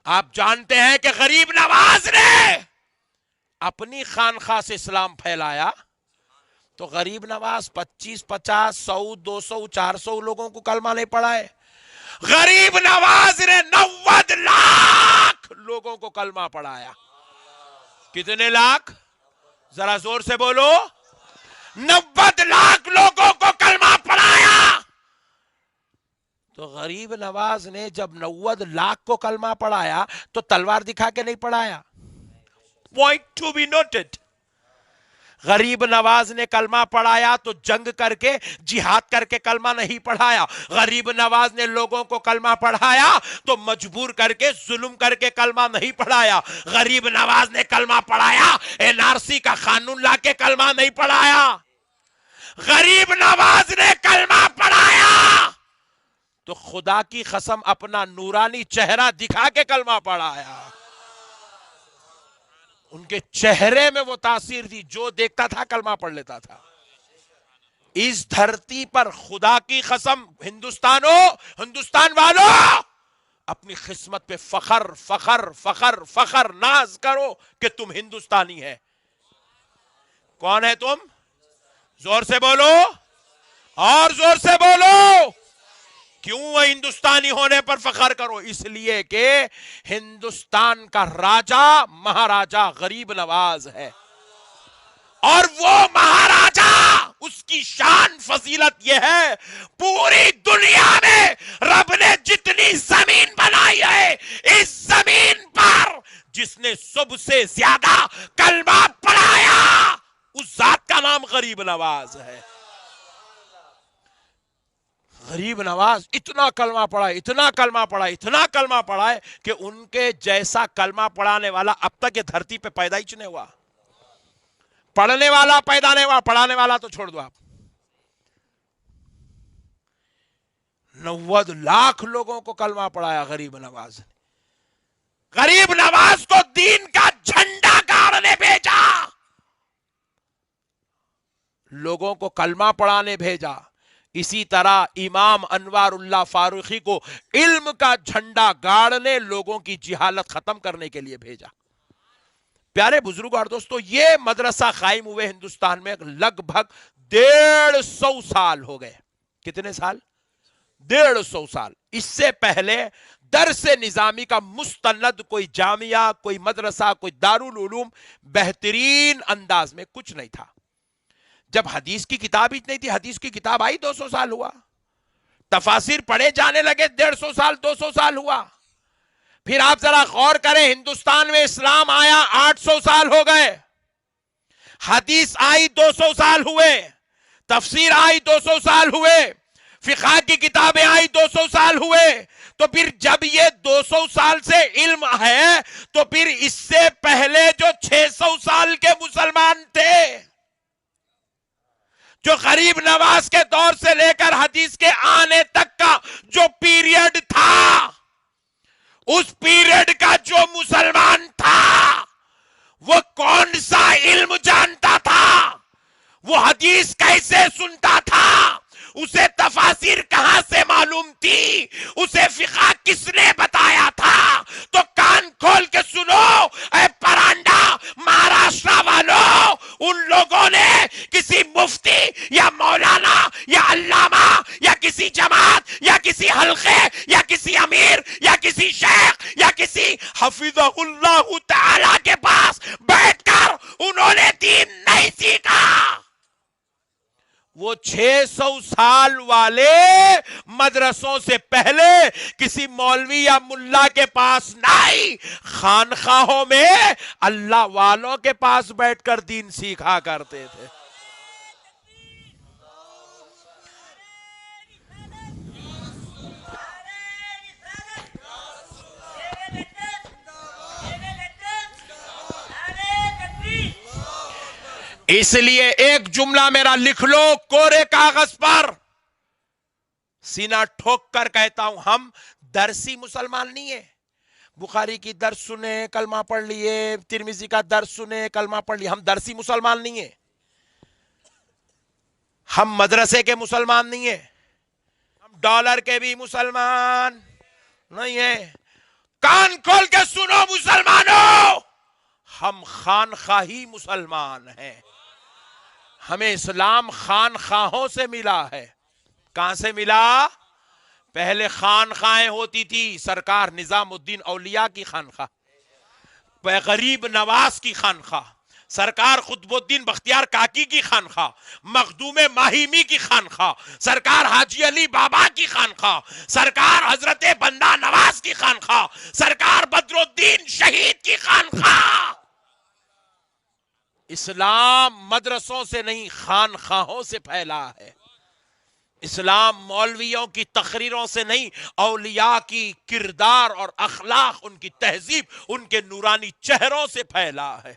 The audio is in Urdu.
آپ جانتے ہیں کہ غریب نواز نے اپنی خانخواہ سے اسلام پھیلایا تو غریب نواز 25 50 100 200 400 لوگوں کو کلمہ نہیں پڑھائے. غریب نواز نے 90 لاکھ لوگوں کو کلمہ پڑھایا. کتنے لاکھ؟ ذرا زور سے بولو. 90 لاکھ لوگوں کو کلمہ پڑھایا. تو غریب نواز نے جب 90 لاکھ کو کلمہ پڑھایا تو تلوار دکھا کے نہیں پڑھایا. Point to be noted. Gharib Nawaz نے کلمہ پڑھایا تو جنگ کر کے جہاد کر کے کلمہ نہیں پڑھایا. غریب نواز نے لوگوں کو کلمہ پڑھایا تو مجبور کر کے ظلم کر کے کلمہ نہیں پڑھایا. غریب نواز نے کلمہ پڑھایا NRC کا قانون لا کے کلمہ نہیں پڑھایا. غریب نواز نے کلمہ پڑھایا تو خدا کی قسم اپنا نورانی چہرہ دکھا کے کلمہ پڑھایا. ان کے چہرے میں وہ تاثیر تھی, جو دیکھتا تھا کلمہ پڑھ لیتا تھا. اس دھرتی پر خدا کی قسم ہندوستان والوں اپنی قسمت پہ فخر فخر فخر فخر ناز کرو کہ تم ہندوستانی ہے. کون ہے تم؟ زور سے بولو اور زور سے بولو. کیوں ہندوستانی ہونے پر فخر کرو؟ اس لیے کہ ہندوستان کا راجا مہاراجا غریب نواز ہے, اور وہ مہاراجا اس کی شان فضیلت یہ ہے پوری دنیا میں رب نے جتنی زمین بنائی ہے اس زمین پر جس نے سب سے زیادہ کلمہ پڑھایا اس ذات کا نام غریب نواز ہے. غریب نواز اتنا کلمہ پڑھا اتنا کلمہ پڑھا اتنا کلمہ پڑھا ہے کہ ان کے جیسا کلمہ پڑھانے والا اب تک یہ دھرتی پہ پیدا ہی نہیں ہوا. پڑھنے والا پیدا نہیں ہوا, پڑھانے والا تو چھوڑ دو آپ. 90 لاکھ لوگوں کو کلمہ پڑھایا غریب نواز نے. غریب نواز کو دین کا جھنڈا گاڑنے بھیجا, لوگوں کو کلمہ پڑھانے بھیجا. اسی طرح امام انوار اللہ فاروقی کو علم کا جھنڈا گاڑنے لوگوں کی جہالت ختم کرنے کے لیے بھیجا. پیارے بزرگ اور دوستو, یہ مدرسہ قائم ہوئے ہندوستان میں لگ بھگ 150 سال ہو گئے. کتنے سال؟ 150 سال. اس سے پہلے درس نظامی کا مستند کوئی جامعہ کوئی مدرسہ کوئی دارالعلوم بہترین انداز میں کچھ نہیں تھا. جب حدیث کی کتاب ہی نہیں تھی, حدیث کی کتاب آئی 200 سال ہوا. تفاسیر پڑھے جانے لگے 150 سال 200 سال ہوا. پھر آپ ذرا غور کریں, ہندوستان میں اسلام آیا 800 سال ہو گئے, حدیث آئی 200 سال ہوئے, تفسیر آئی 200 سال ہوئے, فقہ کی کتابیں آئی 200 سال ہوئے. تو پھر جب یہ 200 سال سے علم ہے تو پھر اس سے پہلے جو 600 سال کے مسلمان تھے, جو غریب نواز کے دور سے لے کر حدیث کے آنے تک کا جو پیریڈ تھا, اس پیریڈ کا جو مسلمان تھا وہ کون سا علم جانتا تھا, وہ حدیث کیسے سنتا تھا, اسے تفاسیر کہاں سے معلوم تھی, اسے فقہ کس نے بتایا تھا. تو کان کھول کے سنو اے پرانڈا مہاراشٹر والوں, ان لوگوں نے کسی مفتی یا مولانا یا علامہ یا کسی جماعت یا کسی حلقے یا کسی امیر یا کسی شیخ یا کسی حفظہ اللہ تعالی کے پاس بیٹھ کر انہوں نے دین نہیں سیکھا. وہ 600 سال والے مدرسوں سے پہلے کسی مولوی یا ملا کے پاس نہیں, خانخواہوں میں اللہ والوں کے پاس بیٹھ کر دین سیکھا کرتے تھے. اس لیے ایک جملہ میرا لکھ لو کورے کاغذ پر, سینہ ٹھوک کر کہتا ہوں, ہم درسی مسلمان نہیں ہیں. بخاری کی درس سنے کلمہ پڑھ لیے, ترمذی کا درس سنے کلمہ پڑھ لیے, ہم درسی مسلمان نہیں ہیں. ہم مدرسے کے مسلمان نہیں ہیں, ہم ڈالر کے بھی مسلمان نہیں ہیں. کان کھول کے سنو مسلمانوں، ہم خانخواہی مسلمان ہیں. ہمیں اسلام خانخواہوں سے ملا ہے. کہاں سے ملا؟ پہلے خانخواہیں ہوتی تھی، سرکار نظام الدین اولیاء کی خانخواہ، غریب نواز کی خانخواہ، سرکار قطب الدین بختیار کاکی کی خانخواہ، مخدوم ماہیمی کی خانخواہ، سرکار حاجی علی بابا کی خانخواہ، سرکار حضرت بندہ نواز کی خانخواہ، سرکار بدر الدین شہید کی خانخواہ. اسلام مدرسوں سے نہیں، خانخواہوں سے پھیلا ہے. اسلام مولویوں کی تقریروں سے نہیں، اولیاء کی کردار اور اخلاق، ان کی تہذیب، ان کے نورانی چہروں سے پھیلا ہے.